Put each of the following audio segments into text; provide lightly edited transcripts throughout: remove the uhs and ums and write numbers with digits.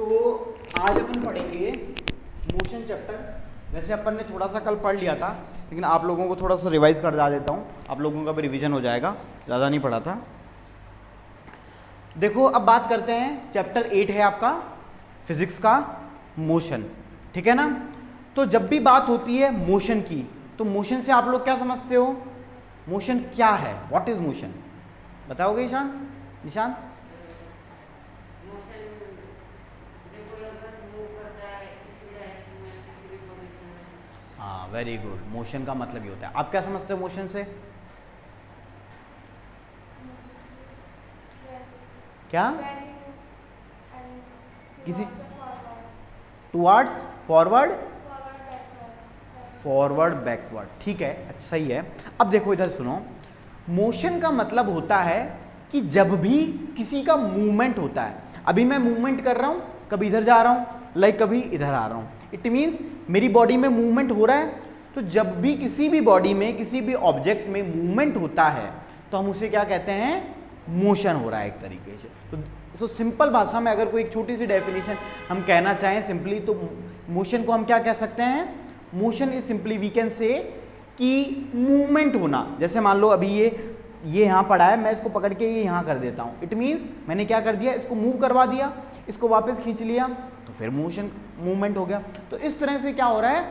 तो आज अपन पढ़ेंगे मोशन चैप्टर। वैसे अपन ने थोड़ा सा कल पढ़ लिया था, लेकिन आप लोगों को थोड़ा सा रिवाइज कर देता हूँ, आप लोगों का भी रिवीजन हो जाएगा, ज़्यादा नहीं पढ़ा था। देखो अब बात करते हैं, चैप्टर 8 है आपका फिजिक्स का, मोशन, ठीक है ना। तो जब भी बात होती है मोशन की, तो मोशन से आप लोग क्या समझते हो, मोशन क्या है, व्हाट इज मोशन, बताओगे ईशान? निशान? हाँ, वेरी गुड। मोशन का मतलब ये होता है, आप क्या समझते हो मोशन से? क्या? किसी टुवर्ड्स, फॉरवर्ड, फॉरवर्ड, बैकवर्ड, ठीक है, अच्छा सही है। अब देखो इधर सुनो, मोशन का मतलब होता है कि जब भी किसी का मूवमेंट होता है, अभी मैं मूवमेंट कर रहा हूं, कभी इधर जा रहा हूं, लाइक कभी इधर आ रहा हूं, इट मीन्स मेरी बॉडी में मूवमेंट हो रहा है। तो जब भी किसी भी बॉडी में, किसी भी ऑब्जेक्ट में मूवमेंट होता है, तो हम उसे क्या कहते हैं, मोशन हो रहा है एक तरीके से। तो सिंपल भाषा में अगर कोई एक छोटी सी डेफिनेशन हम कहना चाहें सिंपली, तो मोशन को हम क्या कह सकते हैं, motion is simply we can say कि मूवमेंट होना। जैसे मान लो अभी ये यहाँ पड़ा है, मैं इसको पकड़ के ये यहाँ कर देता हूँ, इट मीन्स मैंने क्या कर दिया, इसको मूव करवा दिया, इसको वापस खींच लिया, तो फिर मोशन, मूवमेंट हो गया। तो इस तरह से क्या हो रहा है,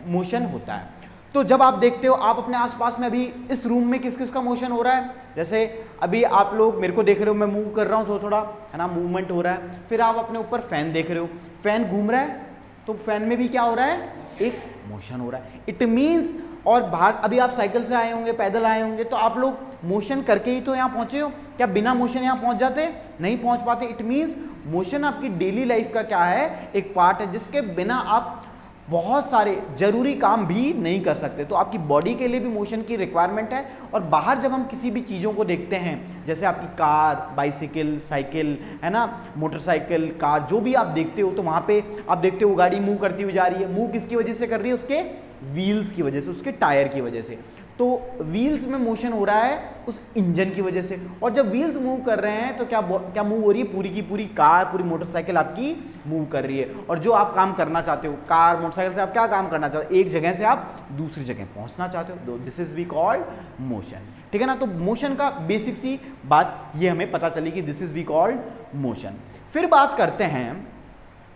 मोशन होता है। तो जब आप देखते हो, आप अपने आसपास में अभी इस रूम में किस किस का मोशन हो रहा है, जैसे अभी आप लोग मेरे को देख रहे हो, मैं मूव कर रहा हूँ, तो थोड़ा है ना मूवमेंट हो रहा है। फिर आप अपने ऊपर फैन देख रहे हो, फैन घूम रहा है, तो फैन में भी क्या हो रहा है, एक मोशन हो रहा है, इट मीन्स। और बाहर अभी आप साइकिल से आए होंगे, पैदल आए होंगे, तो आप लोग मोशन करके ही तो यहाँ पहुंचे हो, क्या बिना मोशन यहाँ पहुंच जाते, नहीं पहुंच पाते। इट मीन्स मोशन आपकी डेली लाइफ का क्या है, एक पार्ट है, जिसके बिना आप बहुत सारे जरूरी काम भी नहीं कर सकते। तो आपकी बॉडी के लिए भी मोशन की रिक्वायरमेंट है। और बाहर जब हम किसी भी चीज़ों को देखते हैं, जैसे आपकी कार, बाइसिकल, साइकिल, है ना, मोटरसाइकिल, कार, जो भी आप देखते हो, तो वहाँ पे आप देखते हो गाड़ी मूव करती हुई जा रही है। मूव किसकी वजह से कर रही है, उसके व्हील्स की वजह से, उसके टायर की वजह से। तो व्हील्स में मोशन हो रहा है उस इंजन की वजह से। और जब व्हील्स मूव कर रहे हैं, तो क्या मूव हो रही है, पूरी की पूरी कार, पूरी मोटरसाइकिल आपकी मूव कर रही है। और जो आप काम करना चाहते हो, कार, मोटरसाइकिल से आप क्या काम करना चाहते हो, एक जगह से आप दूसरी जगह पहुंचना चाहते हो, this is we called motion, ठीक है ना। तो मोशन का बेसिक सी बात ये हमें पता चली कि this is we called motion. फिर बात करते हैं,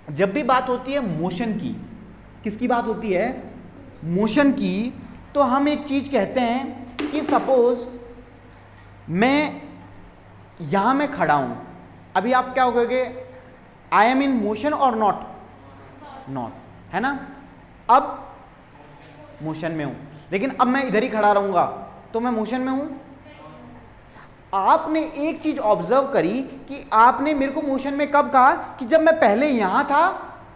जब भी बात होती है मोशन की, किसकी बात होती है, मोशन की, तो हम एक चीज कहते हैं कि सपोज मैं यहां में खड़ा हूं, अभी आप क्या कहोगे, आई एम इन मोशन और नॉट, नॉट, है ना। अब मोशन में हूं, लेकिन अब मैं इधर ही खड़ा रहूंगा, तो मैं मोशन में हूं। आपने एक चीज ऑब्जर्व करी कि आपने मेरे को मोशन में कब कहा, कि जब मैं पहले यहां था,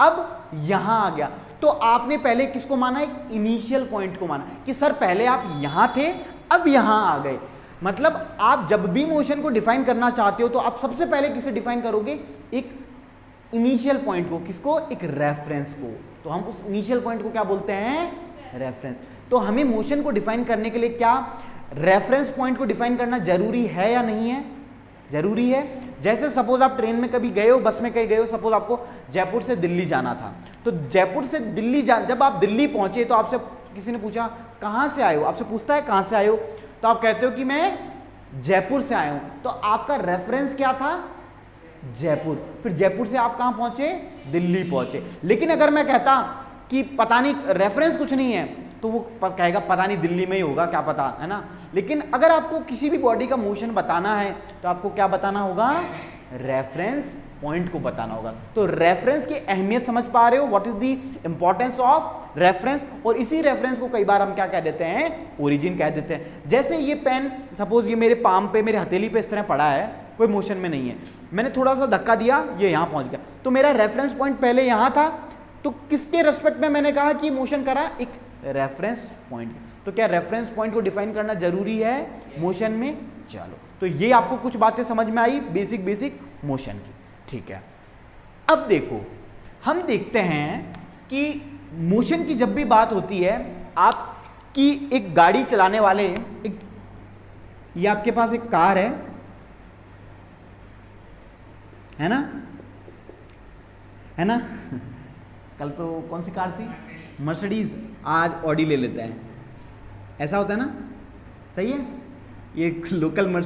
अब यहां आ गया। तो आपने पहले किसको माना, एक इनिशियल पॉइंट को माना, कि सर पहले आप यहां थे, अब यहां आ गए। मतलब आप जब भी मोशन को डिफाइन करना चाहते हो, तो आप सबसे पहले किसे डिफाइन करोगे, एक इनिशियल पॉइंट को, किसको, एक रेफरेंस को। तो हम उस इनिशियल पॉइंट को क्या बोलते हैं, रेफरेंस। तो हमें मोशन को डिफाइन करने के लिए क्या रेफरेंस पॉइंट को डिफाइन करना जरूरी है या नहीं है, जरूरी है। जैसे सपोज आप ट्रेन में कभी गए हो, बस में कहीं गए हो, सपोज आपको जयपुर से दिल्ली जाना था, तो जयपुर से दिल्ली जब आप दिल्ली पहुंचे, तो आपसे किसी ने पूछा कहां से आए हो, आपसे पूछता है कहां से आए हो, तो आप कहते हो कि मैं जयपुर से आया हूं। तो आपका रेफरेंस क्या था, जयपुर। फिर जयपुर से आप कहां पहुंचे, दिल्ली पहुंचे। लेकिन अगर मैं कहता कि पता नहीं, रेफरेंस कुछ नहीं है, तो वो कहेगा पता नहीं दिल्ली में ही होगा, क्या पता, है ना। लेकिन अगर आपको किसी भी बॉडी का मोशन बताना है, तो आपको क्या बताना होगा, रेफरेंस पॉइंट को बताना होगा। तो रेफरेंस की अहमियत समझ पा रहे हो, what is the importance of reference. और इसी रेफरेंस को कई बार हम क्या कह देते हैं, ओरिजिन कह देते हैं। जैसे ये पेन, सपोज ये मेरे पाम पे, मेरे हथेली पे इस तरह पड़ा है, कोई मोशन में नहीं है, मैंने थोड़ा सा धक्का दिया, ये यहां पहुंच गया, तो मेरा रेफरेंस पॉइंट पहले यहां था। तो किसके रेस्पेक्ट में मैंने कहा कि मोशन करा, एक रेफरेंस पॉइंट। तो क्या रेफरेंस पॉइंट को डिफाइन करना जरूरी है मोशन में, चलो। तो ये आपको कुछ बातें समझ में आई, बेसिक मोशन की, ठीक है। अब देखो, हम देखते हैं कि मोशन की जब भी बात होती है, आपकी एक गाड़ी चलाने वाले, ये आपके पास एक कार है ना, है ना। कल तो कौन सी कार थी, मर्सिडीज, आज ऑडी ले लेते हैं, ऐसा होता है ना, सही है। ये लोकल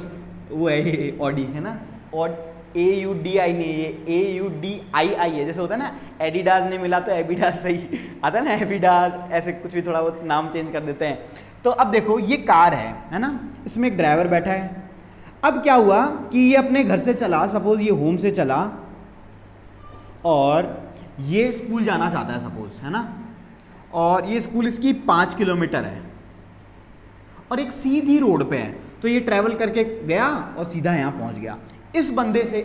वो है ऑडी, है ना, और AUDI नहीं, ये AUDII है, जैसे होता है ना एडिडास ने मिला तो एबिडास सही आता है ना, एबिडास, ऐसे कुछ भी थोड़ा बहुत नाम चेंज कर देते हैं। तो अब देखो ये कार है ना, इसमें एक ड्राइवर बैठा है। अब क्या हुआ कि ये अपने घर से चला, सपोज ये होम से चला और ये स्कूल जाना चाहता है सपोज, है ना, और ये स्कूल इसकी 5 किलोमीटर है और एक सीधी रोड पे है, तो ये ट्रैवल करके गया और सीधा यहाँ पहुँच गया। इस बंदे से,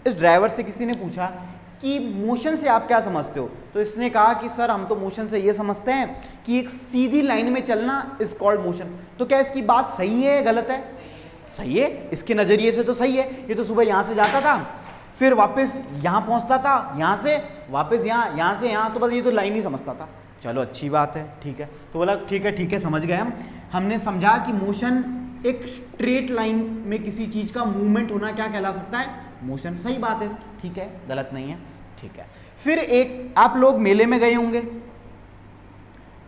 इस ड्राइवर से किसी ने पूछा कि मोशन से आप क्या समझते हो, तो इसने कहा कि सर हम तो मोशन से ये समझते हैं कि एक सीधी लाइन में चलना इज कॉल्ड मोशन। तो क्या इसकी बात सही है, गलत है? सही है, इसके नज़रिए से तो सही है। ये तो सुबह यहाँ से जाता था, फिर वापस यहाँ पहुँचता था, यहाँ से वापस यहाँ, यहाँ से यहाँ, तो बस ये तो लाइन ही समझता था। चलो अच्छी बात है, ठीक है। तो बोला ठीक है समझ गए हमने समझा कि मोशन एक स्ट्रेट लाइन में किसी चीज़ का मूवमेंट होना क्या कहला सकता है, मोशन। सही बात है इसकी, ठीक है, गलत नहीं है, ठीक है। फिर एक, आप लोग मेले में गए होंगे,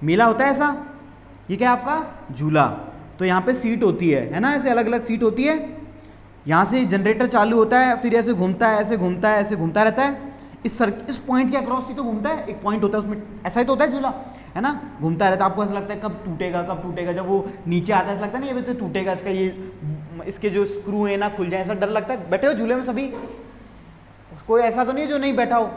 मेला होता है ऐसा, ये क्या है आपका झूला, तो यहाँ पे सीट होती है ना, ऐसे अलग अलग सीट होती है, यहाँ से जनरेटर चालू होता है, फिर ऐसे घूमता है, ऐसे घूमता है, ऐसे घूमता रहता है, इस पॉइंट के अक्रॉस ही तो घूमता है, एक पॉइंट होता है उसमें, ऐसा ही तो होता है झूला, है ना, घूमता रहता है। आपको ऐसा लगता है कब टूटेगा, जब वो नीचे आता है ऐसा लगता है ना ये तो टूटेगा, इसका ये इसके जो स्क्रू है ना खुल जाए, ऐसा डर लगता है। बैठे हो झूले में सभी, कोई ऐसा तो नहीं है जो नहीं बैठा हो,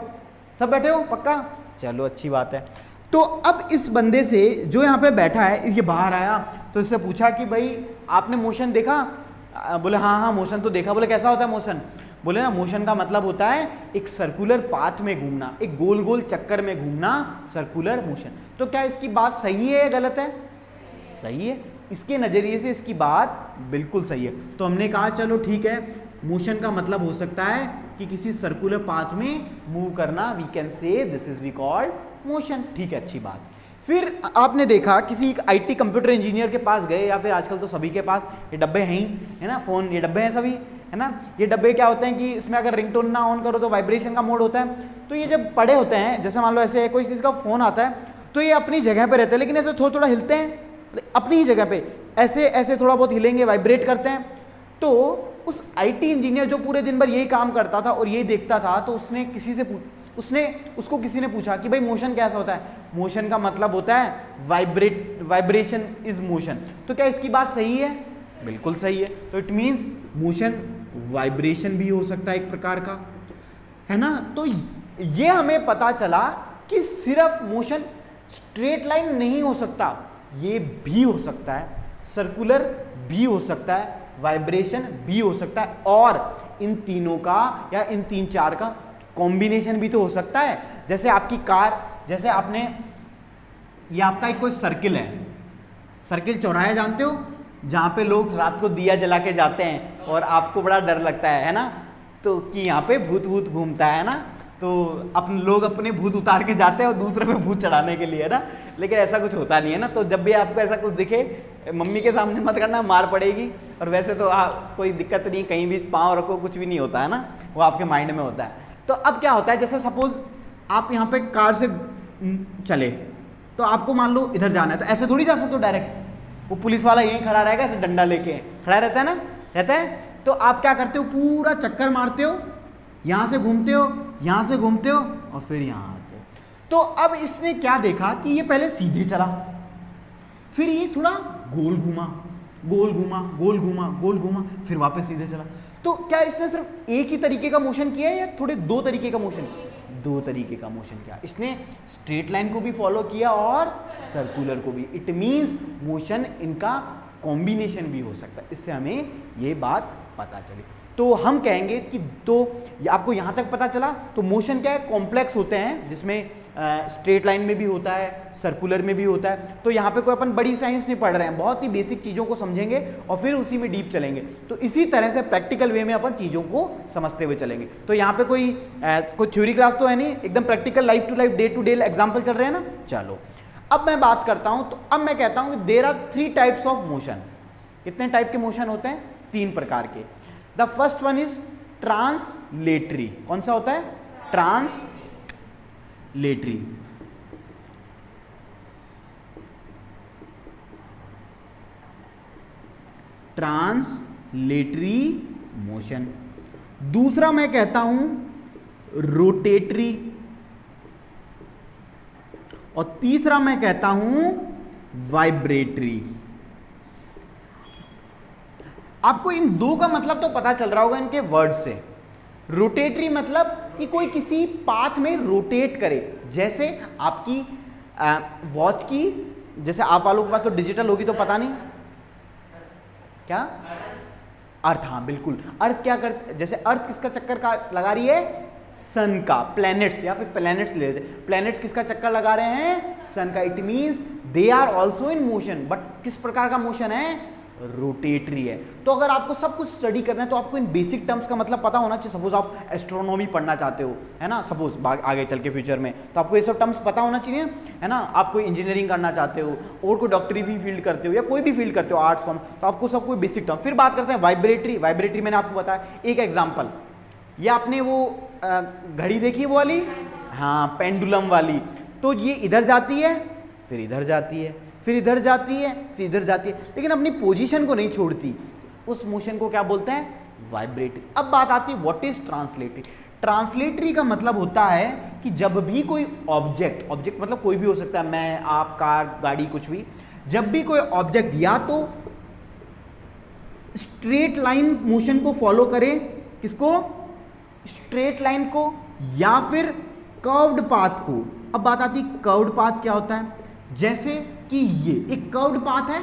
सब बैठे हो पक्का, चलो अच्छी बात है। तो अब इस बंदे से जो यहाँ पे बैठा है, ये बाहर आया तो इससे पूछा कि भाई आपने मोशन देखा? बोले हाँ मोशन तो देखा। बोले कैसा होता है मोशन? बोले ना मोशन का मतलब होता है एक सर्कुलर पाथ में घूमना, एक गोल गोल चक्कर में घूमना, सर्कुलर मोशन। तो क्या इसकी बात सही है या गलत है? सही है, इसके नज़रिए से इसकी बात बिल्कुल सही है। तो हमने कहा चलो ठीक है, मोशन का मतलब हो सकता है कि किसी सर्कुलर पाथ में मूव करना, we can say this is we called motion, ठीक है, अच्छी बात। फिर आपने देखा किसी IT कंप्यूटर इंजीनियर के पास गए, या फिर आजकल तो सभी के पास ये डब्बे हैं ही, है ना, फ़ोन, ये डब्बे हैं सभी, है ना। ये डब्बे क्या होते हैं कि इसमें अगर रिंगटोन ना ऑन करो तो वाइब्रेशन का मोड होता है। तो ये जब पड़े होते हैं, जैसे मान लो ऐसे कोई किसी का फ़ोन आता है तो ये अपनी जगह पे रहते हैं, लेकिन ऐसे थोड़ा थोड़ा हिलते हैं अपनी ही जगह पे, ऐसे ऐसे थोड़ा बहुत हिलेंगे, वाइब्रेट करते हैं। तो उस IT इंजीनियर जो पूरे दिन भर यही काम करता था और यही देखता था, तो उसको किसी ने पूछा कि भाई मोशन कैसा होता है? मोशन का मतलब होता है वाइब्रेशन इज मोशन। तो क्या इसकी बात सही है? बिल्कुल सही है। तो इट मीन्स मोशन वाइब्रेशन भी हो सकता है एक प्रकार का, है ना। तो ये हमें पता चला कि सिर्फ मोशन स्ट्रेट लाइन नहीं हो सकता, ये भी हो सकता है, सर्कुलर भी हो सकता है, वाइब्रेशन भी हो सकता है, और इन तीनों का या इन 3-4 का कॉम्बिनेशन भी तो हो सकता है। जैसे आपकी कार, जैसे आपने, ये आपका एक कोई सर्किल है, सर्किल चौराहा जानते हो, जहाँ पे लोग रात को दिया जला के जाते हैं और आपको बड़ा डर लगता है ना, तो कि यहाँ पे भूत घूमता है ना, तो अपने लोग अपने भूत उतार के जाते हैं और दूसरे पे भूत चढ़ाने के लिए, है ना। लेकिन ऐसा कुछ होता नहीं है ना। तो जब भी आपको ऐसा कुछ दिखे, मम्मी के सामने मत करना, मार पड़ेगी। और वैसे तो कोई दिक्कत नहीं, कहीं भी पाँव रखो कुछ भी नहीं होता है ना, वो आपके माइंड में होता है। तो अब क्या होता है, जैसे सपोज आप यहाँ पे कार से चले, तो आपको मान लो इधर जाना है, तो ऐसे थोड़ी जा सकते हो डायरेक्ट, वो पुलिस वाला यहीं खड़ा रहेगा, ऐसे डंडा लेके खड़ा रहता है ना, रहता है। तो आप क्या करते हो, पूरा चक्कर मारते हो, यहाँ से घूमते हो, यहाँ से घूमते हो और फिर यहाँ आते हो। तो अब इसने क्या देखा कि ये पहले सीधे चला, फिर ये थोड़ा गोल घूमा, फिर वापस सीधे चला। तो क्या इसने सिर्फ एक ही तरीके का मोशन किया है या थोड़े 2 तरीके का मोशन? 2 तरीके का मोशन किया। इसने स्ट्रेट लाइन को भी फॉलो किया और सर्कुलर को भी। इट मीन्स मोशन इनका कॉम्बिनेशन भी हो सकता है। इससे हमें ये बात पता चली। तो हम कहेंगे कि तो आपको यहाँ तक पता चला, तो मोशन क्या है, कॉम्प्लेक्स होते हैं, जिसमें स्ट्रेट लाइन में भी होता है, सर्कुलर में भी होता है। तो यहाँ पे कोई अपन बड़ी साइंस नहीं पढ़ रहे हैं, बहुत ही बेसिक चीज़ों को समझेंगे और फिर उसी में डीप चलेंगे। तो इसी तरह से प्रैक्टिकल वे में अपन चीज़ों को समझते हुए चलेंगे। तो यहाँ पे कोई थ्योरी क्लास तो है नहीं, एकदम practical, life to life, day to day example चल रहे हैं ना। चलो अब मैं बात करता हूँ। तो अब मैं कहता हूँ कि there are 3 types of motion. कितने टाइप के मोशन होते हैं? 3 प्रकार के। The first one is translatory. कौन सा होता है? लेटरी। Translatory motion. दूसरा मैं कहता हूं रोटेटरी, और तीसरा मैं कहता हूं वाइब्रेटरी। आपको इन दो का मतलब तो पता चल रहा होगा इनके वर्ड से। रोटेटरी मतलब कि कोई किसी पाथ में रोटेट करे, जैसे आपकी वॉच की, जैसे आप वालों के पास तो डिजिटल होगी तो पता नहीं क्या, अर्थ, हाँ बिल्कुल, अर्थ क्या कर, जैसे अर्थ किसका चक्कर का लगा रही है, सन का, प्लैनेट्स, या फिर प्लैनेट्स ले लेते, प्लैनेट्स किसका चक्कर लगा रहे हैं, सन का। It means they are also in motion, but किस प्रकार का मोशन है, रोटेटरी है। तो अगर आपको सब कुछ स्टडी करना है तो आपको इन बेसिक टर्म्स का मतलब पता होना चाहिए। सपोज आप एस्ट्रोनॉमी पढ़ना चाहते हो, है ना, सपोज आगे चल के फ्यूचर में, तो आपको ये सब टर्म्स पता होना चाहिए, है ना। आप कोई इंजीनियरिंग करना चाहते हो और कोई डॉक्टरी भी फील्ड करते हो या कोई भी फील्ड करते हो, आर्ट्स कॉमर्स, तो आपको सब कोई बेसिक टर्म। फिर बात करते हैं वाइब्रेटरी। वाइब्रेटरी मैंने आपको बताया, एक एग्जाम्पल, ये आपने वो घड़ी देखी है वो वाली, हाँ पेंडुलम वाली, तो ये इधर जाती है फिर इधर जाती है, फिर इधर जाती है फिर इधर जाती है, लेकिन अपनी पोजीशन को नहीं छोड़ती। उस मोशन को क्या बोलते हैं, वाइब्रेटरी। अब बात आती है व्हाट इज ट्रांसलेटरी। ट्रांसलेटरी का मतलब होता है कि जब भी कोई ऑब्जेक्ट, ऑब्जेक्ट मतलब कोई भी हो सकता है, मैं, आप, कार, गाड़ी, कुछ भी, जब भी कोई ऑब्जेक्ट या तो स्ट्रेट लाइन मोशन को फॉलो करे, किसको, स्ट्रेट लाइन को, या फिर कर्व्ड पाथ को। अब बात आती है कर्व्ड पाथ क्या होता है, जैसे कि ये एक कर्व्ड पाथ है,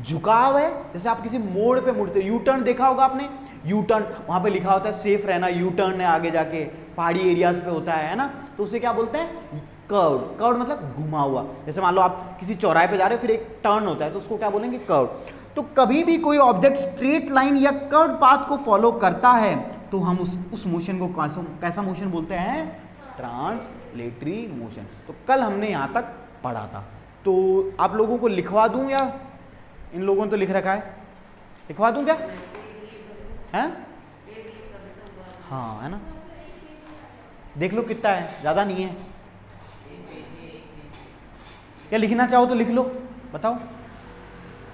झुकाव है, जैसे आप किसी मोड़ पे मुड़ते हो, यू टर्न देखा होगा आपने, यू टर्न, वहां पे लिखा होता है सेफ रहना, यू टर्न है आगे जाके, पहाड़ी एरियाज पे होता है ना, तो उसे क्या बोलते हैं, कर्व्ड। कर्व्ड मतलब घुमा हुआ, जैसे मान लो आप किसी चौराहे पे जा रहे हो, फिर एक टर्न होता है, तो उसको क्या बोलेंगे, कर्व्ड। तो कभी भी कोई ऑब्जेक्ट स्ट्रेट लाइन या कर्व्ड पाथ को फॉलो करता है तो हम उस मोशन को कैसा मोशन बोलते हैं, ट्रांसलेटरी मोशन। तो कल हमने यहां तक पढ़ा था, तो आप लोगों को लिखवा दूं या इन लोगों ने तो लिख रखा है, लिखवा दूं क्या, हैं, हाँ है ना, देख लो कितना है, ज़्यादा नहीं है। क्या लिखना चाहो तो लिख लो, बताओ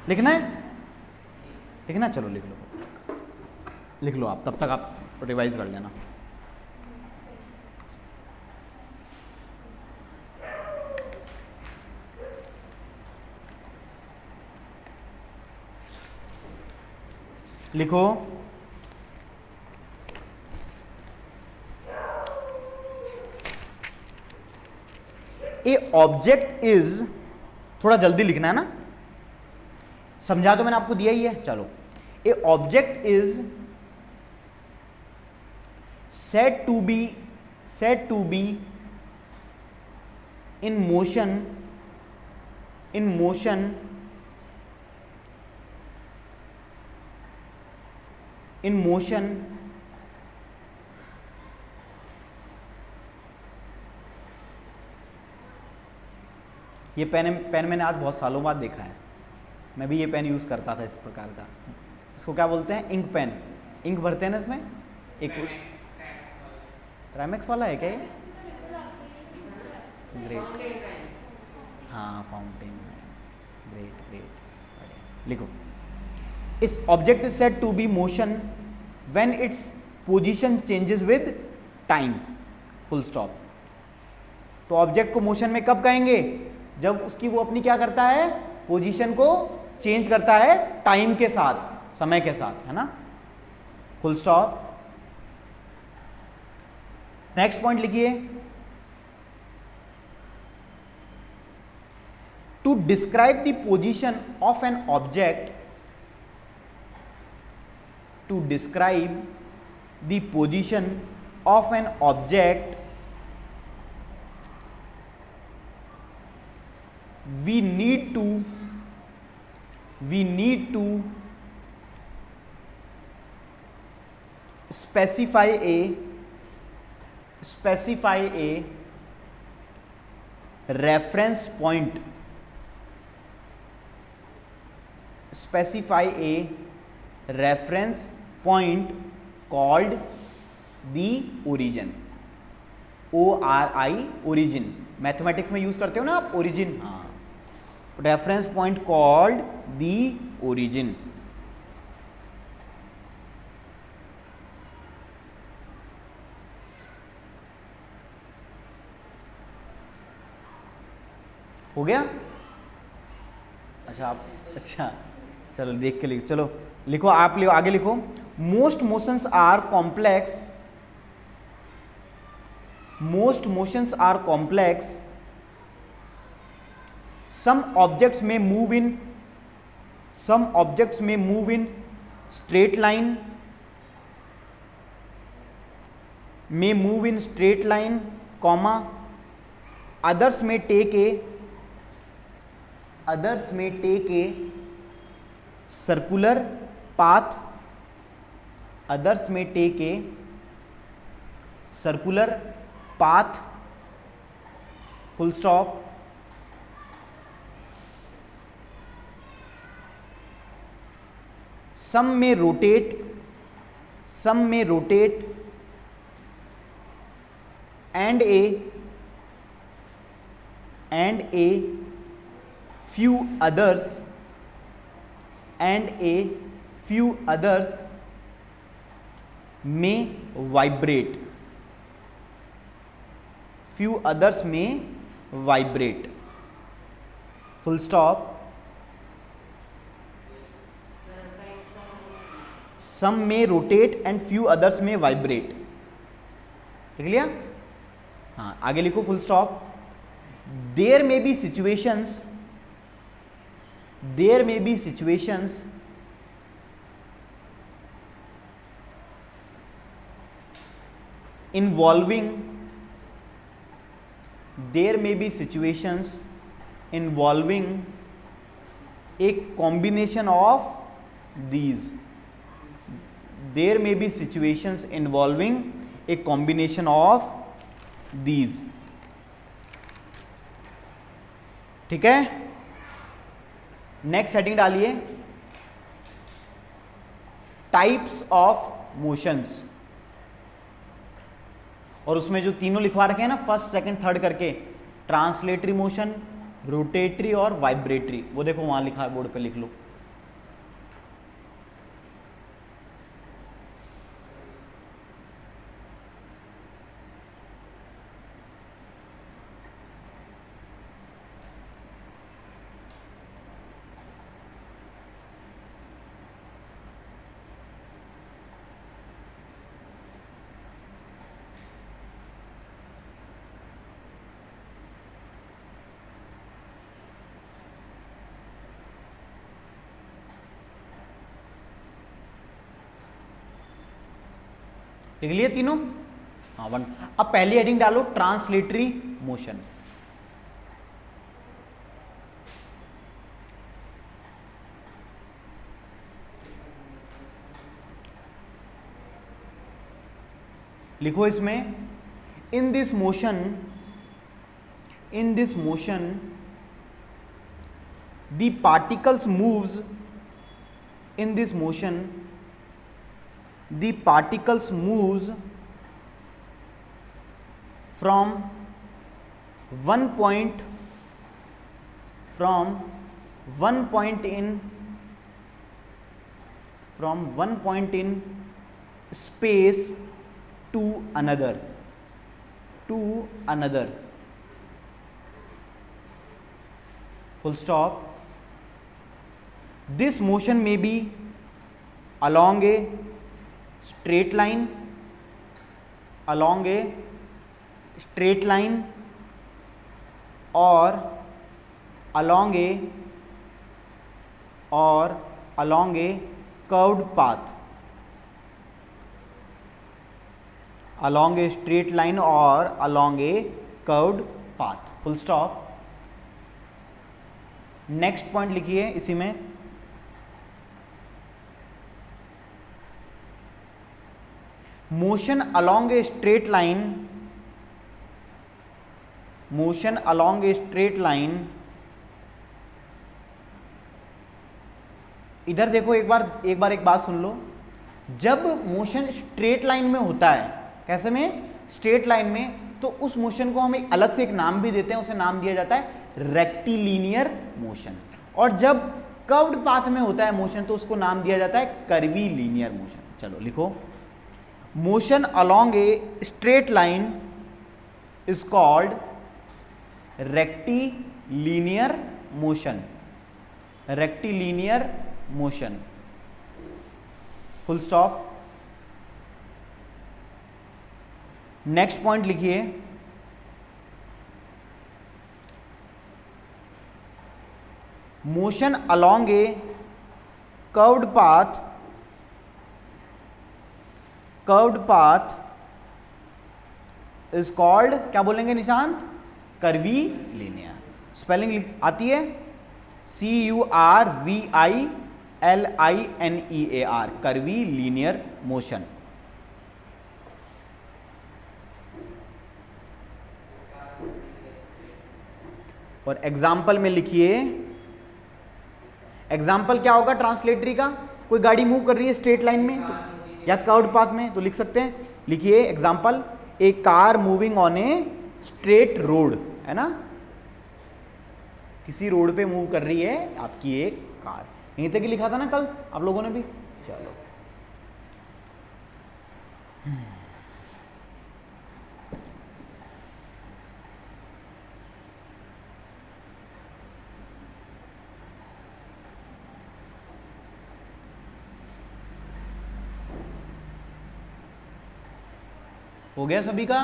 लिखना है, लिखना, चलो लिख लो, लिख लो आप, तब तक आप रिवाइज कर लेना। लिखो, ए ऑब्जेक्ट इज, थोड़ा जल्दी लिखना है ना, समझा तो मैंने आपको दिया ही है, चलो। ए object is said to be in motion ये पेन मैंने आज बहुत सालों बाद देखा है, मैं भी ये पेन यूज़ करता था इस प्रकार का। इसको क्या बोलते हैं, इंक पेन, इंक भरते हैं ना इसमें, एक ट्राइमेक्स वाला है क्या ये, ग्रेट, हाँ फाउंटेन, ग्रेट ग्रेट। लिखो, इस object is said to be motion when its position changes with time, full stop. तो ऑब्जेक्ट को मोशन में कब कहेंगे, जब उसकी वो अपनी क्या करता है, पोजीशन को चेंज करता है टाइम के साथ, समय के साथ, है ना, फुल स्टॉप। नेक्स्ट पॉइंट लिखिए, to describe the position of an object, to describe the position of an object we need to specify a reference point, specify a reference point called the origin, ORI, origin. Mathematics में use करते हो ना आप origin, हाँ, reference point called the origin. हो गया? अच्छा आप, अच्छा चलो देख के लिखो, चलो लिखो, आप लिखो, आगे लिखो। Most motions are complex, most motions are complex, some objects may move in, some objects may move in straight line, may move in straight line, comma, others may take a, others may take a circular path, others may take a circular path, full stop. Some may rotate, some may rotate, and a few others, and a few others may vibrate, few others may vibrate, full stop. Some may rotate and few others may vibrate, लिख लिया? हाँ, आगे लिखो, full stop. There may be situations, there may be situations involving, there may be situations involving a combination of these, there may be situations involving a combination of these. ठीक है, next heading डालिए, types of motions, और उसमें जो तीनों लिखवा रखे हैं ना, फर्स्ट सेकंड थर्ड करके, ट्रांसलेटरी मोशन, रोटेटरी और वाइब्रेटरी, वो देखो वहां लिखा है, बोर्ड पे लिख लो. लिख लिए तीनों? हाँ, वन. अब पहली हेडिंग डालो, ट्रांसलेटरी मोशन. लिखो इसमें, in this motion, in this motion the particles moves, in this motion the particles moves from one point in space to another, full stop. This motion may be along a straight line, along a straight line, or along a curved path, along a straight line or along a curved path, full stop. Next point लिखिए इसी में, motion along a straight line, motion along a straight line. इधर देखो, एक बार एक बात सुन लो. जब motion straight line में होता है, कैसे में? स्ट्रेट लाइन में, तो उस मोशन को हम एक अलग से एक नाम भी देते हैं, उसे नाम दिया जाता है रेक्टिलिनियर मोशन। और जब कर्व्ड पाथ में होता है मोशन तो उसको नाम दिया जाता है कर्वीलिनियर मोशन। चलो लिखो, motion along a straight line is called rectilinear motion, rectilinear motion, full stop. Next point लिखिए, motion along a curved path is called, क्या बोलेंगे निशांत, कर्वीलिनियर। स्पेलिंग आती है CURVILINEAR, कर्वीलिनियर मोशन। और एग्जाम्पल में लिखिए, एग्जाम्पल क्या होगा ट्रांसलेटरी का, कोई गाड़ी मूव कर रही है स्ट्रेट लाइन में तो, या कर्व्ड पाथ में, तो लिख सकते हैं, लिखिए example, A car moving on a straight road, है ना, किसी रोड पे मूव कर रही है आपकी एक कार। यहीं तक ही लिखा था ना कल आप लोगों ने भी। चलो हो गया सभी का?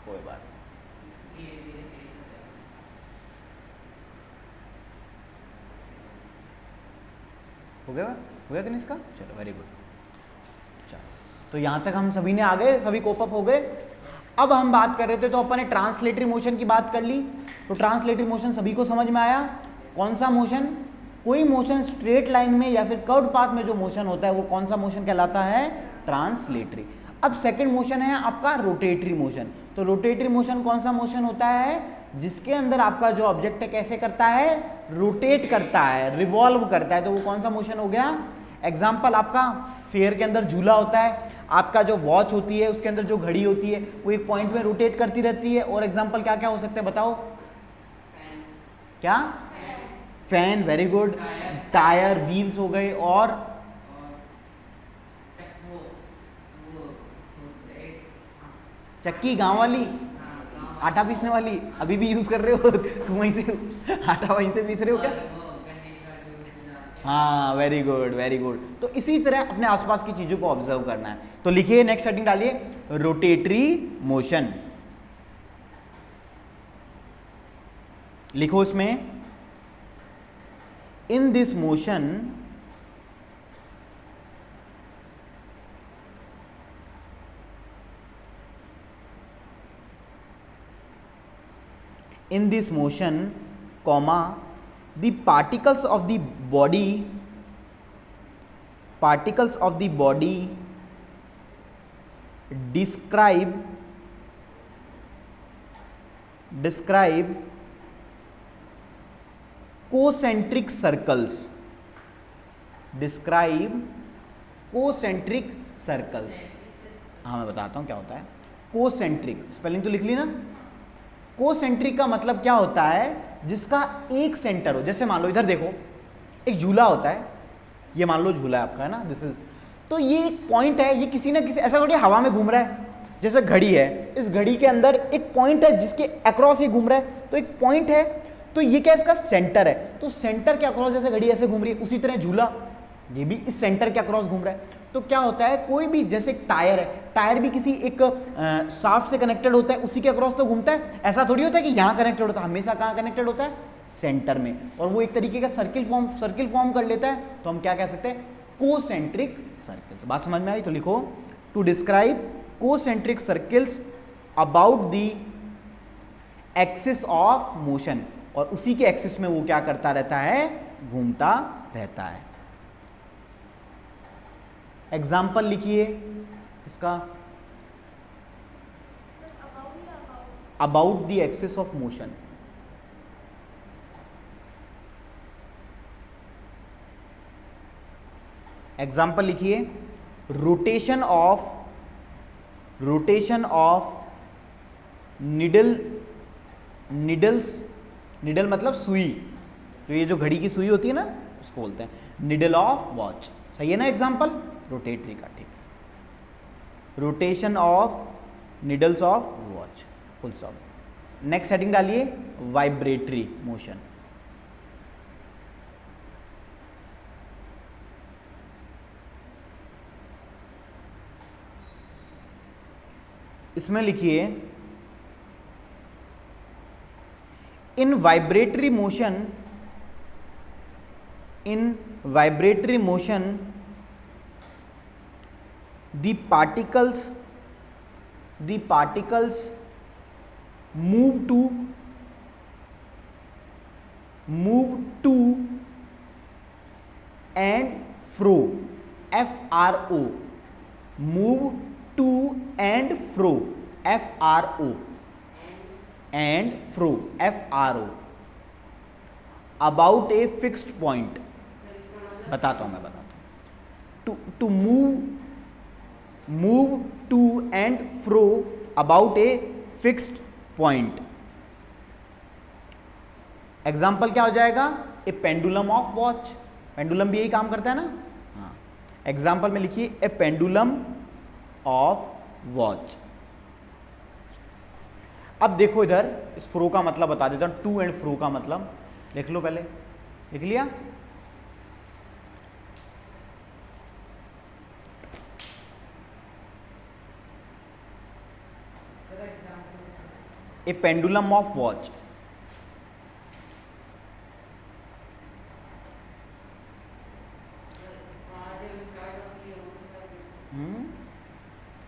कोई बात हो गया कि नहीं इसका? चलो वेरी गुड। चलो तो यहां तक हम सभी ने आ गए, सभी कोप अप हो गए। अब हम बात कर रहे थे तो अपन ने ट्रांसलेटरी मोशन की बात कर ली। तो ट्रांसलेटरी मोशन सभी को समझ में आया। कौन सा मोशन? कोई मोशन स्ट्रेट लाइन में या फिर कर्व्ड पाथ में जो मोशन होता है वो कौन सा मोशन कहलाता है? ट्रांसलेटरी। अब सेकंड मोशन है आपका रोटेटरी मोशन। तो रोटेटरी मोशन कौन सा मोशन होता है? जिसके अंदर आपका जो ऑब्जेक्ट है कैसे करता है? रोटेट करता है, रिवॉल्व करता है। तो वो कौन सा मोशन हो गया? एग्जाम्पल आपका फेयर के अंदर झूला होता है, आपका जो वॉच होती है उसके अंदर जो घड़ी होती है वो एक पॉइंट में रोटेट करती रहती है। और एग्जाम्पल क्या क्या हो सकते हैं बताओ? क्या? Fan, very good. Tyre, wheels हो गए। और चक्की, गांव वाली, आटा पीसने वाली, अभी भी यूज कर रहे हो तुम वहीं से आटा वहीं से पीस रहे हो क्या? हाँ वेरी गुड वेरी गुड। तो इसी तरह अपने आसपास की चीजों को ऑब्जर्व करना है। तो लिखिए नेक्स्ट हेडिंग डालिए, रोटेटरी मोशन। लिखो इसमें, in this motion in this motion, comma, the particles of the body describe concentric circles. Describe concentric circles। हाँ मैं बताता हूँ क्या होता है कोसेंट्रिक। स्पेलिंग तो लिख ली ना। कोसेंट्रिक का मतलब क्या होता है? जिसका एक सेंटर हो। जैसे मान लो इधर देखो, एक झूला होता है, ये मान लो झूला है आपका, है ना, दिस इज। तो ये एक पॉइंट है, ये किसी ना किसी, ऐसा थोड़ी हवा में घूम रहा है। जैसे घड़ी है, इस घड़ी के अंदर एक पॉइंट है जिसके अक्रॉस ये घूम रहा है। तो एक पॉइंट है, तो ये क्या इसका सेंटर है। तो सेंटर के अक्रॉस जैसे घड़ी ऐसे घूम रही है, उसी तरह झूला ये भी इस सेंटर के अक्रॉस घूम रहा है। तो क्या होता है, कोई भी जैसे एक टायर है, टायर भी किसी एक शाफ्ट से कनेक्टेड होता है, उसी के अक्रॉस तो घूमता है। ऐसा थोड़ी होता है कि यहाँ कनेक्टेड होता है, हमेशा कहाँ कनेक्टेड होता है? सेंटर में। और वो एक तरीके का सर्किल फॉर्म कर लेता है। तो हम क्या कह सकते हैं? Concentric circles. बात समझ में आई? तो लिखो, to describe concentric circles about the axis of motion, और उसी के एक्सिस में वो क्या करता रहता है, घूमता रहता है। एग्जाम्पल लिखिए इसका, about the axis of motion. Example लिखिए, रोटेशन ऑफ निडल मतलब सुई, तो ये जो घड़ी की सुई होती है ना उसको बोलते हैं निडल ऑफ वॉच। सही है ना एग्जाम्पल, रोटेटरी का, ठीक है। Rotation of needles of watch, full stop. Next heading डालिए, वाइब्रेटरी मोशन। इसमें लिखिए, in vibratory motion the particles move to and fro, FRO, move to and fro, FRO, and fro, FRO, about a fixed point। बताता हूं, मैं बताता हूं। to move to and fro about a fixed point। Example क्या हो जाएगा, ए pendulum of watch. Pendulum भी यही काम करता है ना, हाँ। एग्जाम्पल में लिखिए, ए पेंडुलम ऑफ वॉच। अब देखो इधर, इस फ्रो का मतलब बता देता हूं, टू एंड फ्रो का मतलब लिख लो, पहले लिख लिया। ए पेंडुलम ऑफ वॉच,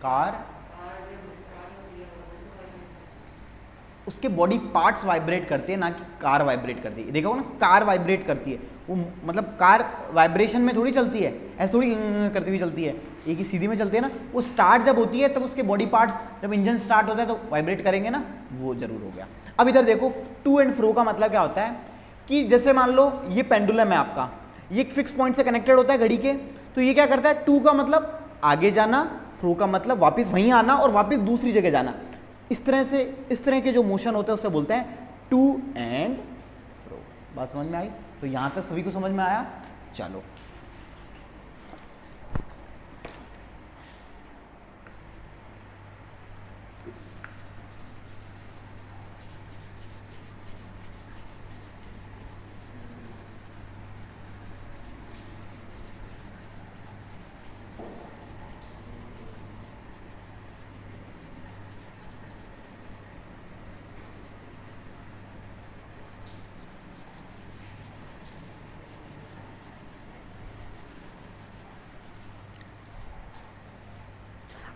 कार, उसके बॉडी पार्ट्स वाइब्रेट करते हैं, ना कि कार वाइब्रेट करती है। देखो ना, कार वाइब्रेट करती है, वो मतलब कार वाइब्रेशन में थोड़ी चलती है, ऐसे थोड़ी करती हुई चलती है, एक ही सीधी में चलती है ना। वो स्टार्ट जब होती है तब उसके बॉडी पार्ट्स, जब इंजन स्टार्ट होता है तो वाइब्रेट करेंगे ना, वो जरूर हो गया। अब इधर देखो, टू एंड फ्रो का मतलब क्या होता है कि जैसे मान लो ये पेंडुलम है आपका, ये एक फिक्स पॉइंट से कनेक्टेड होता है घड़ी के, तो ये क्या करता है, टू का मतलब आगे जाना, फ्रो का मतलब वापस वहीं आना और वापस दूसरी जगह जाना। इस तरह के जो मोशन होते हैं उसे बोलते हैं टू एंड फ्रो। बात समझ में आई? तो यहां तक सभी को समझ में आया? चलो,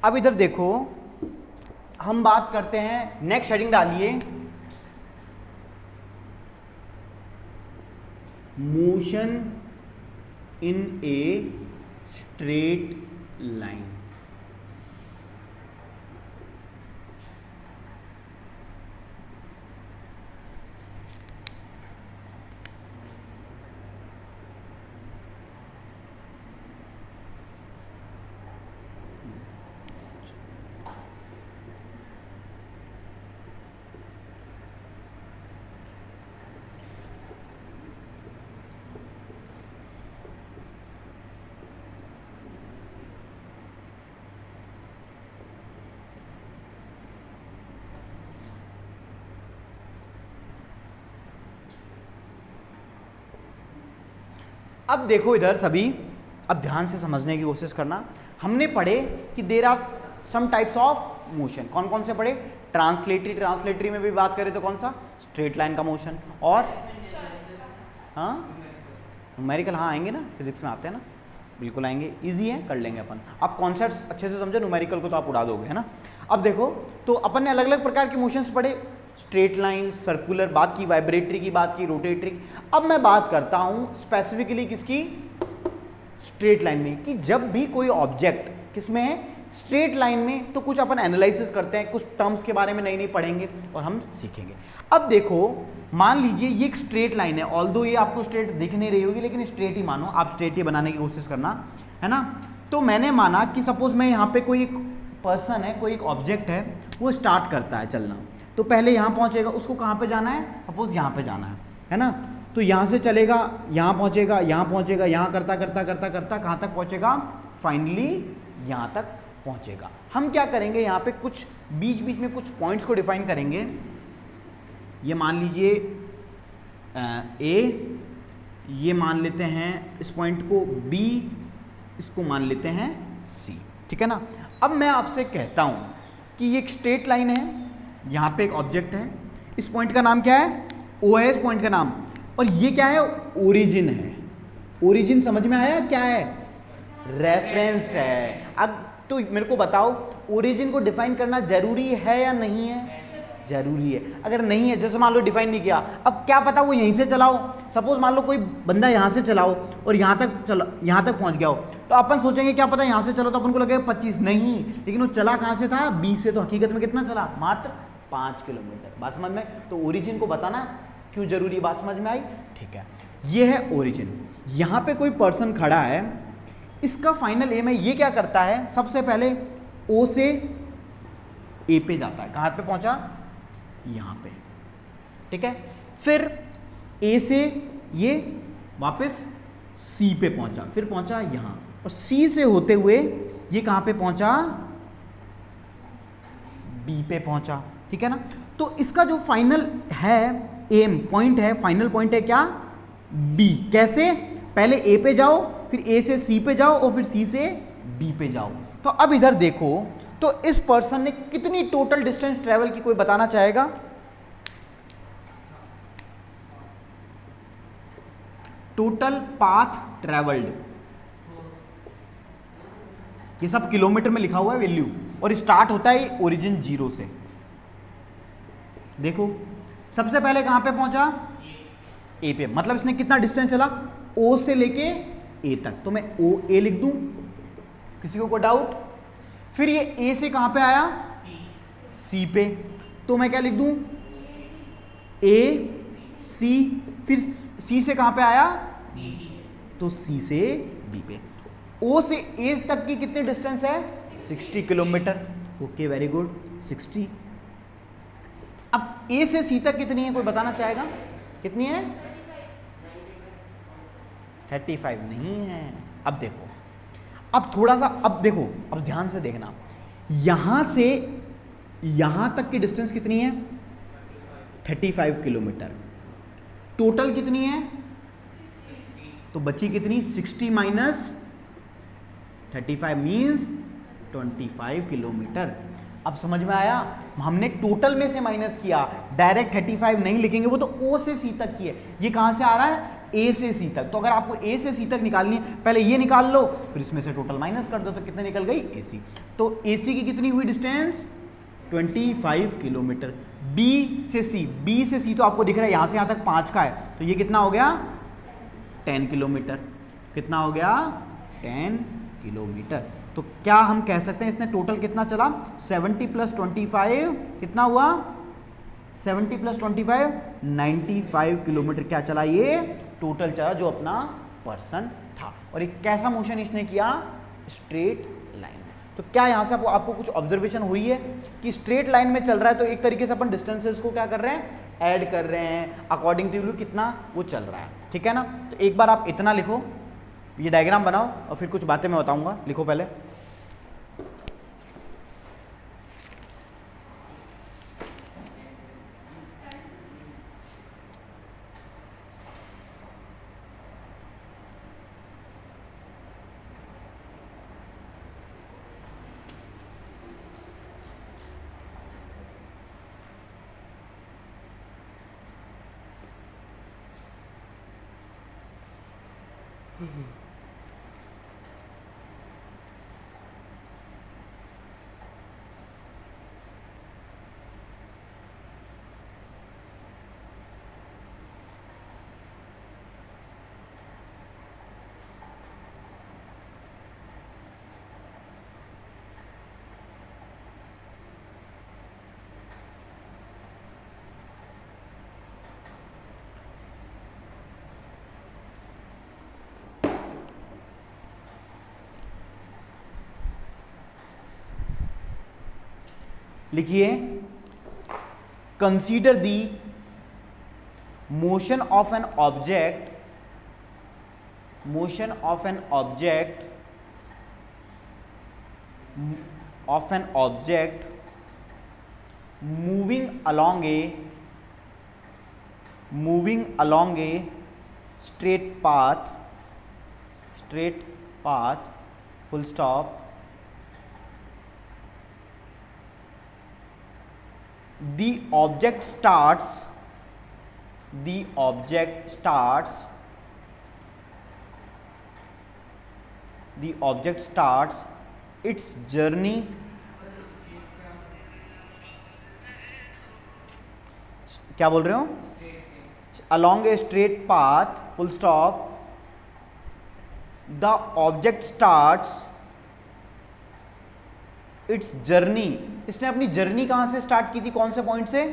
अब इधर देखो, हम बात करते हैं, नेक्स्ट हेडिंग डालिए, motion in A straight line. अब देखो इधर सभी, अब ध्यान से समझने की कोशिश करना। हमने पढ़े कि there are some types of motion. कौन कौन से पढ़े? ट्रांसलेटरी में भी बात करें तो कौन सा? स्ट्रेट लाइन का मोशन। और हाँ, न्यूमेरिकल, हाँ आएंगे ना, फिजिक्स में आते हैं ना। बिल्कुल आएंगे, इजी है, कर लेंगे अपन। आप कॉन्सेप्ट्स अच्छे से समझे, न्यूमेरिकल को तो आप उड़ा दोगे, है ना। अब देखो, तो अपन ने अलग अलग प्रकार के मोशंस पढ़े, स्ट्रेट लाइन, सर्कुलर बात की, वाइब्रेटरी की बात की, रोटेटरी। अब मैं बात करता हूं स्पेसिफिकली किसकी, स्ट्रेट लाइन में, कि जब भी कोई ऑब्जेक्ट किसमें है, स्ट्रेट लाइन में, तो कुछ अपन एनालिसिस करते हैं, कुछ टर्म्स के बारे में नई नई पढ़ेंगे और हम सीखेंगे। अब देखो, मान लीजिए ये एक स्ट्रेट लाइन है, ऑल्दो ये आपको स्ट्रेट दिख नहीं रही होगी, लेकिन स्ट्रेट ही मानो, आप स्ट्रेट ही बनाने की कोशिश करना, है ना। तो मैंने माना कि सपोज मैं यहाँ पे कोई एक पर्सन है, कोई एक ऑब्जेक्ट है, वो स्टार्ट करता है चलना, तो पहले यहाँ पहुँचेगा, उसको कहाँ पे जाना है, सपोज यहाँ पे जाना है ना। तो यहाँ से चलेगा, यहाँ पहुँचेगा, यहाँ पहुँचेगा, यहाँ करता करता करता करता कहाँ तक पहुँचेगा, फाइनली यहाँ तक पहुँचेगा। हम क्या करेंगे, यहाँ पे कुछ बीच बीच में कुछ पॉइंट्स को डिफाइन करेंगे। ये मान लीजिए ए, ये मान लेते हैं इस पॉइंट को बी, इसको मान लेते हैं सी, ठीक है ना। अब मैं आपसे कहता हूँ कि ये एक स्ट्रेट लाइन है, यहाँ पे एक ऑब्जेक्ट है, इस पॉइंट का नाम क्या है, ओ है इस पॉइंट का नाम, और ये क्या है, ओरिजिन है। ओरिजिन समझ में आया क्या है, रेफरेंस है। अब तो मेरे को बताओ, ओरिजिन को डिफाइन करना जरूरी है या नहीं है, जरूरी है। अगर नहीं है, जैसे मान लो डिफाइन नहीं किया, अब क्या पता वो यहीं से चलाओ, सपोज मान लो कोई बंदा यहाँ से चलाओ और यहाँ तक पहुँच गया हो, तो अपन सोचेंगे क्या पता यहाँ से चलो तो अपन को लगेगा 25, नहीं, लेकिन वो चला कहाँ से था, 20 से, तो हकीकत में कितना चला, मात्र 5 किलोमीटर। बात समझ में, तो ओरिजिन को बताना क्यों जरूरी है, बात समझ में आई, ठीक है। ये है ओरिजिन। यहाँ पे कोई पर्सन खड़ा है, इसका फाइनल एम है, ये क्या करता है, सबसे पहले ओ से ए पे जाता है, कहाँ पे पहुंचा, यहाँ पे, ठीक है। फिर ए से ये वापस सी पे पहुंचा, फिर पहुंचा यहाँ, और सी से होते हुए ये कहाँ पे पहुंचा, बी पे पहुंचा, ठीक है ना। तो इसका जो फाइनल है एम पॉइंट है, फाइनल पॉइंट है क्या, बी। कैसे, पहले ए पे जाओ, फिर ए से सी पे जाओ, और फिर सी से बी पे जाओ। तो अब इधर देखो, तो इस पर्सन ने कितनी टोटल डिस्टेंस ट्रेवल की, कोई बताना चाहेगा, टोटल पाथ ट्रेवल्ड, ये सब किलोमीटर में लिखा हुआ है वैल्यू, और स्टार्ट होता है ओरिजिन 0 से। देखो सबसे पहले कहां पे पहुंचा, ए पे, मतलब इसने कितना डिस्टेंस चला, ओ से लेके ए तक, तो मैं ओ ए लिख दूं, किसी को कोई डाउट। फिर ये ए से कहां पे आया, सी पे, तो मैं क्या लिख दूं, ए सी, फिर सी से कहां पे आया, तो सी से बी पे। ओ से ए तक की कितनी डिस्टेंस है, 60 किलोमीटर, ओके वेरी गुड, 60। अब ए से सी तक कितनी है, कोई बताना चाहेगा, कितनी है, 35 नहीं है। अब देखो, अब थोड़ा सा, अब देखो, अब ध्यान से देखना, यहां से यहां तक की डिस्टेंस कितनी है, 35 किलोमीटर, टोटल कितनी है, तो बची कितनी, 60 माइनस 35 मीन्स 25 किलोमीटर। अब समझ में आया, हमने टोटल में से माइनस किया, डायरेक्ट 35 नहीं लिखेंगे, वो तो ओ से सी तक की है, ये कहां से आ रहा है, ए से सी तक। तो अगर आपको ए से सी तक निकालनी है, पहले ये निकाल लो, फिर इसमें से टोटल माइनस कर दो, तो कितने निकल गई, ए सी। तो ए सी की कितनी हुई डिस्टेंस, 25 किलोमीटर। बी से सी, बी से सी तो आपको दिख रहा है यहां से यहां तक 5 का है, तो ये कितना हो गया, 10 किलोमीटर। कितना हो गया, 10 किलोमीटर। तो क्या हम कह सकते हैं इसने टोटल कितना चला, 70 + 25 कितना हुआ, 70 + 25 95 किलोमीटर क्या चला, ये टोटल चला जो अपना पर्सन था। और एक कैसा मोशन इसने किया, स्ट्रेट लाइन। तो क्या यहाँ से आपको कुछ ऑब्जर्वेशन हुई है कि स्ट्रेट लाइन में चल रहा है, तो एक तरीके से अपन डिस्टेंसेस को क्या कर रहे हैं, ऐड कर रहे हैं, अकॉर्डिंग टू कितना वो चल रहा है, ठीक है ना। तो एक बार आप इतना लिखो, ये डायग्राम बनाओ, और फिर कुछ बातें मैं बताऊंगा, लिखो पहले। लिखिए, consider the motion of an object, motion of an object moving along a straight path, full stop. The object starts its journey क्या बोल रहे हो? along a straight path, full stop. The object starts its journey. इसने अपनी journey कहां से start की थी? कौन से पॉइंट से?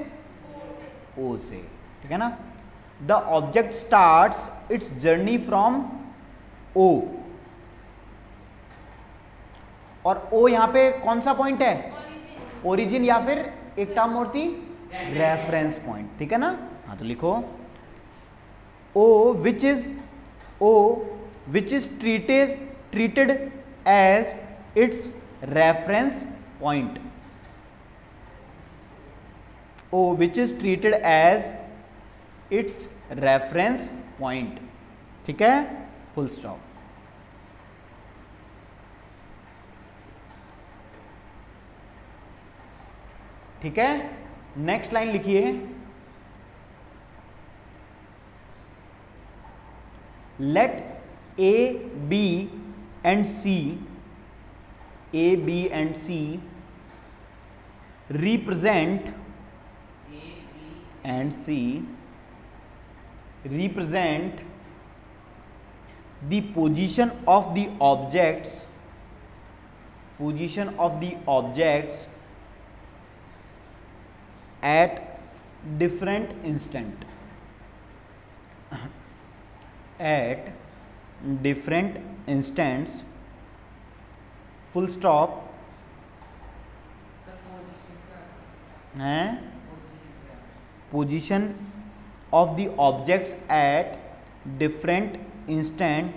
O से, ठीक है ना? The object starts its journey from O. और O यहां पे कौन सा पॉइंट है? ओरिजिन या फिर एक टर्म और थी रेफरेंस पॉइंट, ठीक है ना? हाँ, तो लिखो O which is treated as its reference point. O which is treated as its reference point, ठीक है? Full stop. ठीक है, नेक्स्ट लाइन लिखिए, let A B and C represent the position of the objects at different instants, full stop. Position of the objects at different instant.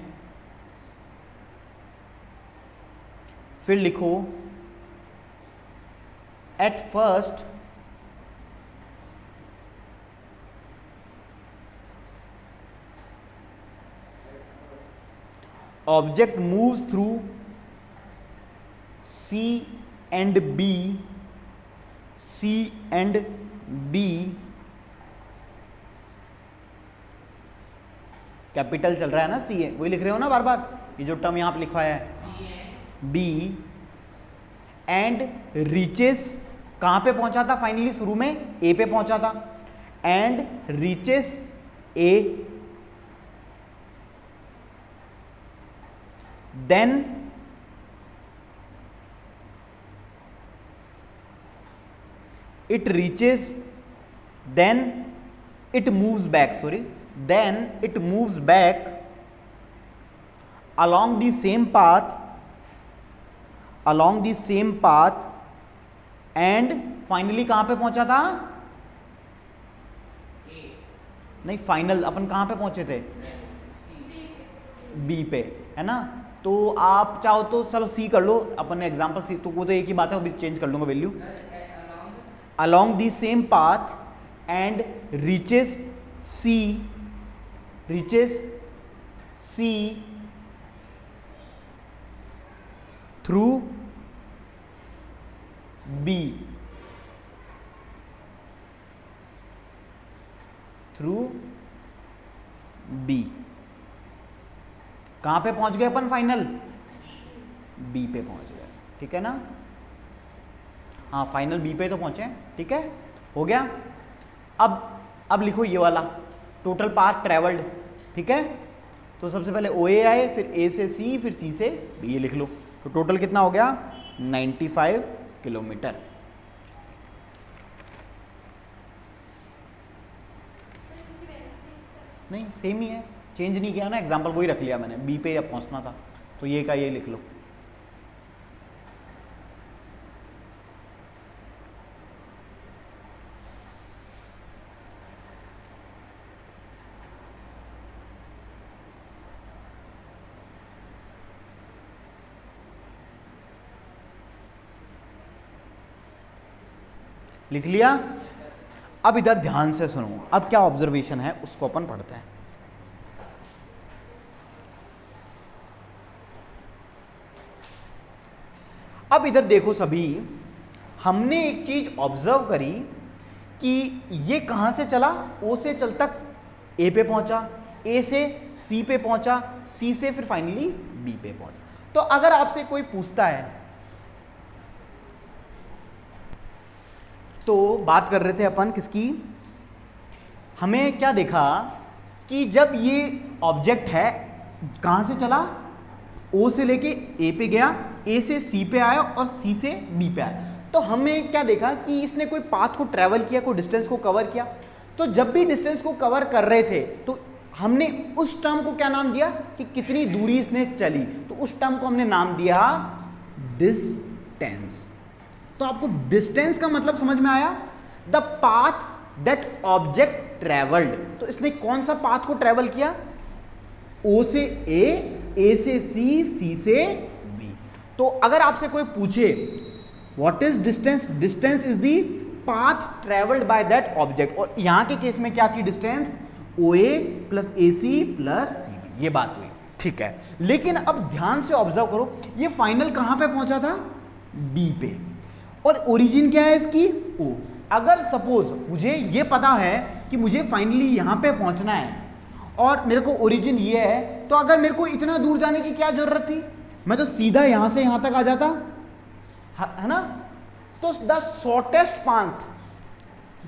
फिर लिखो, at first object moves through C and B capital चल रहा है ना, सी है, वही लिख रहे हो ना बार बार, ये जो टर्म यहां पे लिखा है बी, एंड रीचेस, कहां पे पहुंचा था फाइनली? शुरू में ए पे पहुंचा था, and reaches A, then it moves back along the same path and finally कहां पे पहुंचा था? नहीं, फाइनल अपन कहां पे पहुंचे थे? बी पे, है ना? तो आप चाहो तो चलो सी कर लो, अपन ने एग्जांपल सी, तो वो तो एक ही बात है, वो भी चेंज कर लूंगा value. along the same path and reaches C through B. कहां पे पहुंच गए अपन फाइनल? बी पे पहुंच गए, ठीक है ना? हाँ, फाइनल बी पे तो पहुंचे, ठीक है, हो गया. अब लिखो ये वाला टोटल पाथ ट्रेवल्ड, ठीक है? तो सबसे पहले ओ ए आए, फिर ए से सी, फिर सी से बी, ये लिख लो. तो टोटल कितना हो गया? 95 किलोमीटर. नहीं, सेम ही है, चेंज नहीं किया ना, एग्जाम्पल वही रख लिया मैंने, बी पे अब पहुंचना था, तो ये का ये लिख लो. लिख लिया। अब इधर ध्यान से सुनो, अब क्या ऑब्जर्वेशन है उसको अपन पढ़ते हैं। अब इधर देखो सभी, हमने एक चीज ऑब्जर्व करी कि ये कहां से चला, ओ से चल तक ए पे पहुंचा, ए से सी पे पहुंचा, सी से फिर फाइनली बी पे पहुंचा। तो अगर आपसे कोई पूछता है, तो बात कर रहे थे अपन किसकी, हमें क्या देखा कि जब ये ऑब्जेक्ट है कहां से चला, ओ से लेके ए पे गया, ए से सी पे आया और सी से बी पे आया। तो हमने क्या देखा कि इसने कोई पाथ को ट्रेवल किया, कोई डिस्टेंस को कवर किया। तो जब भी डिस्टेंस को कवर कर रहे थे तो हमने उस टर्म को क्या नाम दिया कि कितनी दूरी इसने चली, तो उस टर्म को हमने नाम दिया डिस्टेंस। तो आपको डिस्टेंस का मतलब समझ में आया, the path that object travelled. तो इसने कौन सा पाथ को ट्रेवल किया, ओ से ए से सी से बी। तो अगर आपसे कोई पूछे what is distance, distance is the path travelled by that object, और यहां के केस में क्या थी डिस्टेंस, ओ ए प्लस ए सी प्लस सी बी, ये बात हुई, ठीक है। लेकिन अब ध्यान से ऑब्जर्व करो, ये फाइनल कहां पे पहुंचा था, बी पे, और ओरिजिन क्या है इसकी, ओ। अगर सपोज मुझे ये पता है कि मुझे फाइनली यहां पे पहुंचना है और मेरे को ओरिजिन ये है, तो अगर मेरे को इतना दूर जाने की क्या जरूरत थी, मैं तो सीधा यहां से यहां तक आ जाता, है ना। तो द शॉर्टेस्ट पाथ,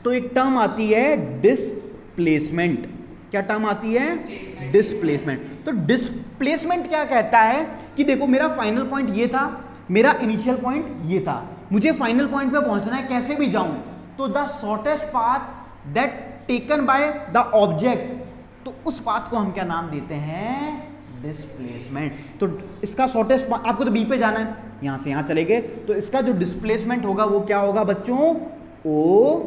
तो एक टर्म आती है डिस्प्लेसमेंट। क्या टर्म आती है, डिस्प्लेसमेंट। तो डिस्प्लेसमेंट क्या कहता है कि देखो मेरा फाइनल पॉइंट ये था, मेरा इनिशियल पॉइंट ये था, मुझे फाइनल पॉइंट पे पहुंचना है, कैसे भी जाऊं, तो the shortest path that taken by the object, तो उस पाथ को हम क्या नाम देते हैं, डिस्प्लेसमेंट। तो इसका शॉर्टेस्ट, आपको तो बी पे जाना है, यहां से यहां चले गए, तो इसका जो डिस्प्लेसमेंट होगा वो क्या होगा बच्चों, ओ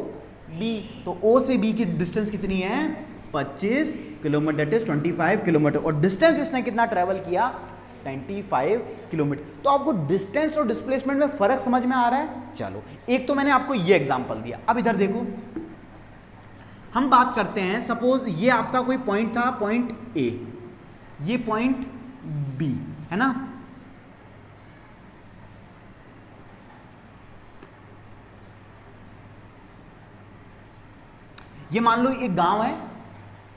बी। तो ओ से बी की डिस्टेंस कितनी है, 25 किलोमीटर, दैट इज 25 किलोमीटर, और डिस्टेंस इसने कितना ट्रेवल किया, 25 किलोमीटर। तो आपको डिस्टेंस और डिस्प्लेसमेंट में फर्क समझ में आ रहा है। चलो, एक तो मैंने आपको ये एग्जांपल दिया। अब इधर देखो, हम बात करते हैं, सपोज ये आपका कोई पॉइंट था, पॉइंट ए, ये पॉइंट बी, है ना। ये मान लो एक गांव है,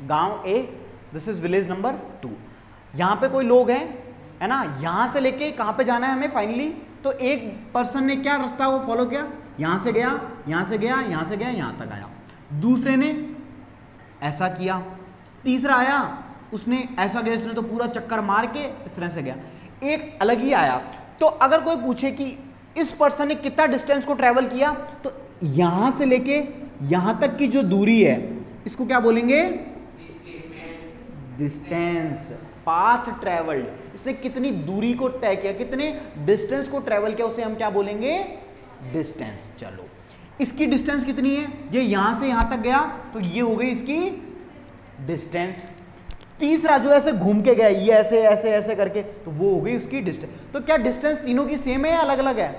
गांव ए, दिस इज विलेज नंबर 2। यहां पे कोई लोग हैं, है ना। यहां से लेके कहां पे जाना है हमें फाइनली, तो एक पर्सन ने क्या रास्ता वो फॉलो किया, यहां से गया, यहां से गया, यहां से गया, यहां तक आया। दूसरे ने ऐसा किया, तीसरा आया, उसने ऐसा गया, इसने तो पूरा चक्कर मार के इस तरह से गया, एक अलग ही आया। तो अगर कोई पूछे कि इस पर्सन ने कितना डिस्टेंस को ट्रेवल किया, तो यहां से लेके यहां तक की जो दूरी है इसको क्या बोलेंगे, डिस्टेंस। पाथ ट्रेवल्ड, इसने कितनी दूरी को तय किया, कितने डिस्टेंस को ट्रेवल किया, उसे हम क्या बोलेंगे, डिस्टेंस। चलो, इसकी डिस्टेंस कितनी है, ये यहां से यहां तक गया, तो ये हो गई इसकी डिस्टेंस। तीसरा जो ऐसे घूम के गया, ये ऐसे ऐसे ऐसे करके, तो वो हो गई उसकी डिस्टेंस। तो क्या डिस्टेंस तीनों की सेम है या अलग अलग है,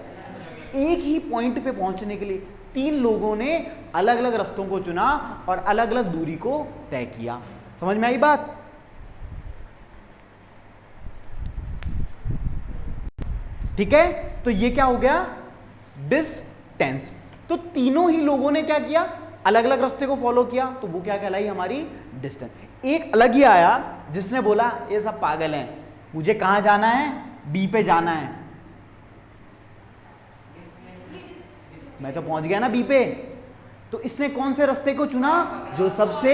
एक ही पॉइंट पे पहुंचने के लिए तीन लोगों ने अलग अलग रास्तों को चुना और अलग अलग दूरी को तय किया। समझ में आई बात। ठीक है, तो ये क्या हो गया, डिस्टेंस। तो तीनों ही लोगों ने क्या किया, अलग अलग रास्ते को फॉलो किया, तो वो क्या कहलाई हमारी डिस्टेंस। एक अलग ही आया जिसने बोला ये सब पागल हैं, मुझे कहां जाना है, बी पे जाना है, मैं तो पहुंच गया ना बी पे। तो इसने कौन से रास्ते को चुना, जो सबसे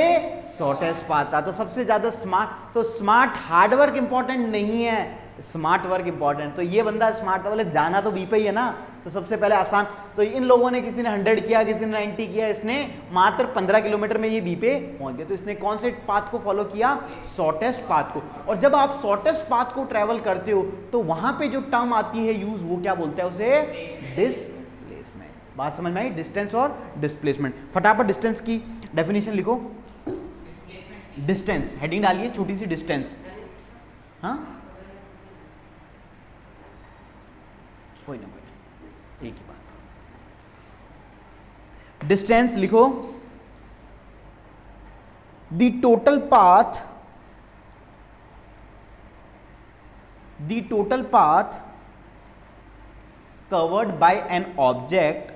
शॉर्टेस्ट पाथ था। तो सबसे ज्यादा स्मार्ट, तो स्मार्ट हार्डवर्क इंपॉर्टेंट नहीं है, स्मार्ट वर्क इंपॉर्टेंट। तो ये बंदा स्मार्ट था, बोले जाना तो बी पे ही है ना, तो सबसे पहले आसान। तो इन लोगों ने, किसी ने 100 किया, किसी ने 90 किया, इसने मात्र 15 किलोमीटर में ये बी पे पहुंच गया। तो इसने कौन से पाथ को फॉलो किया, शॉर्टेस्ट पाथ को। और जब आप शॉर्टेस्ट पाथ को ट्रेवल करते हो तो वहां पे जो टर्म आती है यूज, वो क्या बोलते हैं उसे, डिस्प्लेसमेंट। बात समझ में आई, डिस्टेंस और डिस्प्लेसमेंट। फटाफट डिस्टेंस की डेफिनेशन लिखो, डिस्टेंस हेडिंग डालिए छोटी सी, डिस्टेंस। हाँ, कोई ना, एक ही बात। डिस्टेंस लिखो, the total path covered by an object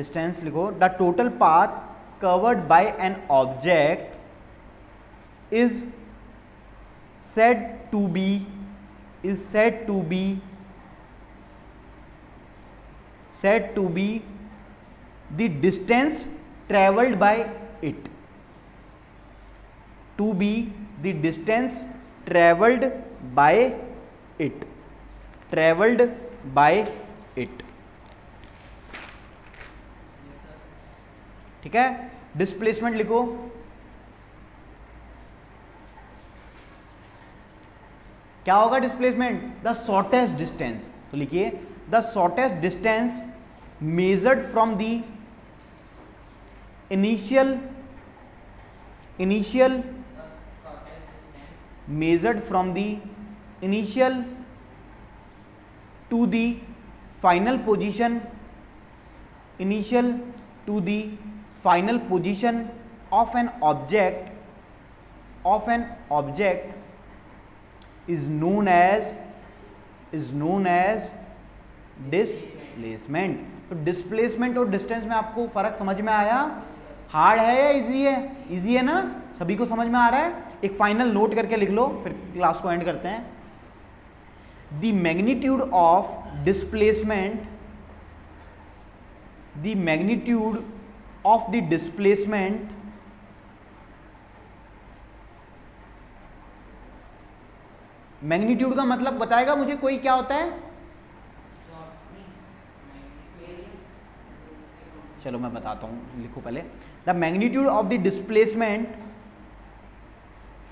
distance लिखो, the total path covered by an object is said to be the distance traveled by it, to be the distance traveled by it, ठीक है। Displacement लिखो, क्या होगा displacement? The shortest distance, तो लिखिए the shortest distance measured from the initial measured from the initial to the final position of an object is known as displacement। तो displacement और distance में आपको फर्क समझ में आया? हार्ड है या इजी है? इजी है ना, सभी को समझ में आ रहा है? एक फाइनल नोट करके लिख लो, फिर क्लास को एंड करते हैं। The magnitude of displacement magnitude का मतलब बताएगा मुझे कोई, क्या होता है? चलो मैं बताता हूं, लिखो पहले। The magnitude of the displacement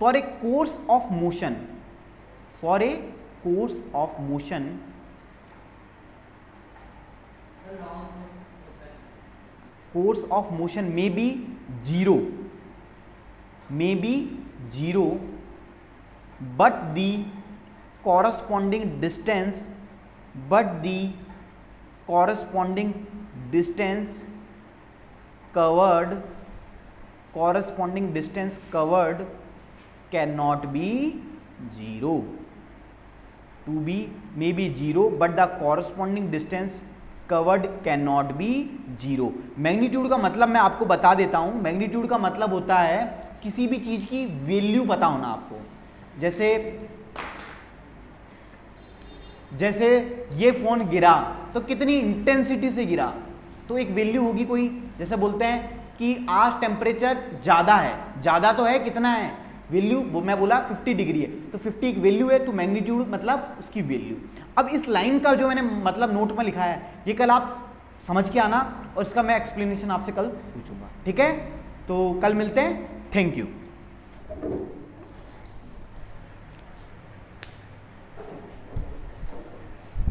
for a course of motion may be zero, but the corresponding distance covered cannot be zero, may be zero but the corresponding distance covered cannot be zero। Magnitude का मतलब मैं आपको बता देता हूं। Magnitude का मतलब होता है किसी भी चीज की वैल्यू पता होना आपको। जैसे ये फोन गिरा तो कितनी इंटेंसिटी से गिरा, तो एक वैल्यू होगी कोई। जैसे बोलते हैं कि आज टेम्परेचर ज़्यादा है, ज़्यादा तो है, कितना है वैल्यू, वो मैं बोला 50 डिग्री है, तो 50 एक वैल्यू है, तो मैग्नीट्यूड मतलब उसकी वैल्यू। अब इस लाइन का जो मैंने मतलब नोट में लिखा है, ये कल आप समझ के आना और इसका मैं एक्सप्लेनेशन आपसे कल पूछूंगा, ठीक है? तो कल मिलते हैं, थैंक यू।